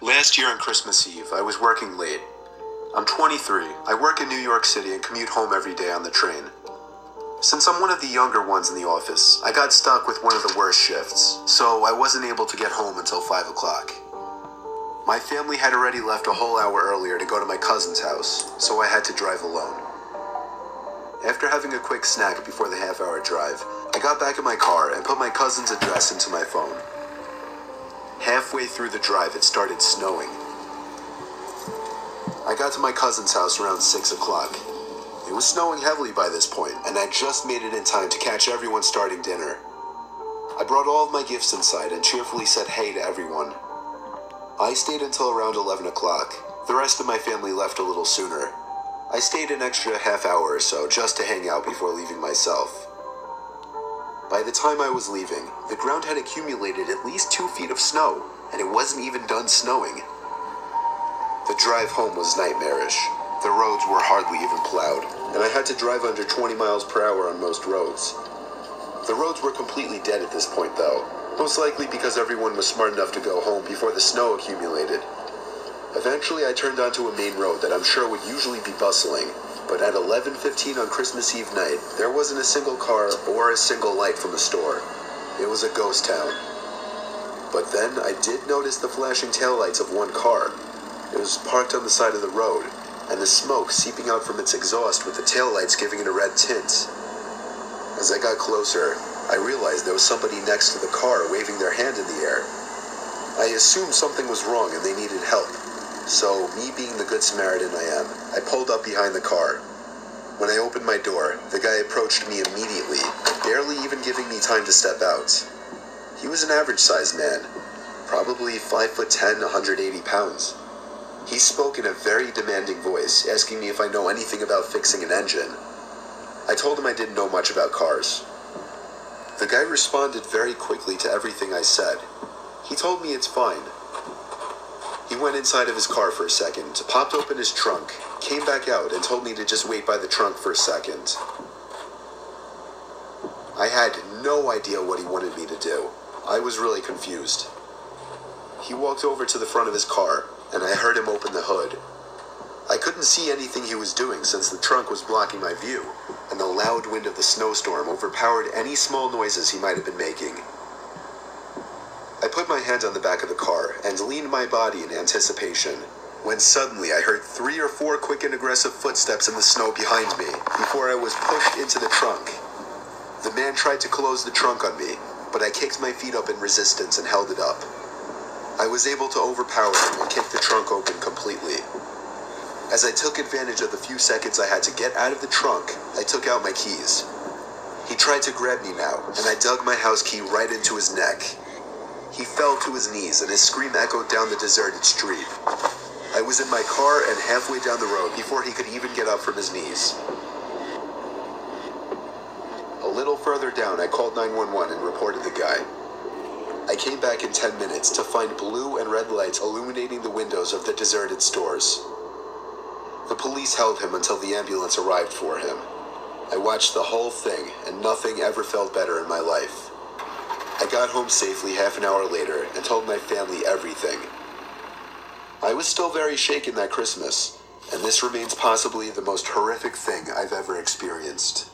Last year on Christmas Eve, I was working late. I'm 23. I work in New York City and commute home every day on the train. Since I'm one of the younger ones in the office, I got stuck with one of the worst shifts, so I wasn't able to get home until 5 o'clock. My family had already left a whole hour earlier to go to my cousin's house, so I had to drive alone. After having a quick snack before the half-hour drive, I got back in my car and put my cousin's address into my phone. Halfway through the drive, it started snowing. I got to my cousin's house around 6 o'clock. It was snowing heavily by this point, and I just made it in time to catch everyone starting dinner. I brought all of my gifts inside and cheerfully said hey to everyone. I stayed until around 11 o'clock. The rest of my family left a little sooner. I stayed an extra half hour or so just to hang out before leaving myself. By the time I was leaving, the ground had accumulated at least 2 feet of snow, and it wasn't even done snowing. The drive home was nightmarish. The roads were hardly even plowed, and I had to drive under 20 miles per hour on most roads. The roads were completely dead at this point though, most likely because everyone was smart enough to go home before the snow accumulated. Eventually I turned onto a main road that I'm sure would usually be bustling, but at 11:15 on Christmas Eve night, there wasn't a single car or a single light from the store. It was a ghost town. But then I did notice the flashing taillights of one car. It was parked on the side of the road, and the smoke seeping out from its exhaust with the taillights giving it a red tint. As I got closer, I realized there was somebody next to the car waving their hand in the air. I assumed something was wrong and they needed help. So, me being the good Samaritan I am, I pulled up behind the car. When I opened my door, the guy approached me immediately, barely even giving me time to step out. He was an average-sized man, probably 5'10", 180 pounds. He spoke in a very demanding voice, asking me if I know anything about fixing an engine. I told him I didn't know much about cars. The guy responded very quickly to everything I said. He told me it's fine. He went inside of his car for a second, popped open his trunk, came back out, and told me to just wait by the trunk for a second. I had no idea what he wanted me to do. I was really confused. He walked over to the front of his car, and I heard him open the hood. I couldn't see anything he was doing since the trunk was blocking my view, and the loud wind of the snowstorm overpowered any small noises he might have been making. I put my hand on the back of the car and leaned my body in anticipation, when suddenly I heard 3 or 4 quick and aggressive footsteps in the snow behind me before I was pushed into the trunk. The man tried to close the trunk on me, but I kicked my feet up in resistance and held it up. I was able to overpower him and kick the trunk open completely. As I took advantage of the few seconds I had to get out of the trunk, I took out my keys. He tried to grab me now, and I dug my house key right into his neck. He fell to his knees, and his scream echoed down the deserted street. I was in my car and halfway down the road before he could even get up from his knees. A little further down, I called 911 and reported the guy. I came back in 10 minutes to find blue and red lights illuminating the windows of the deserted stores. The police held him until the ambulance arrived for him. I watched the whole thing, and nothing ever felt better in my life. I got home safely half an hour later and told my family everything. I was still very shaken that Christmas, and this remains possibly the most horrific thing I've ever experienced.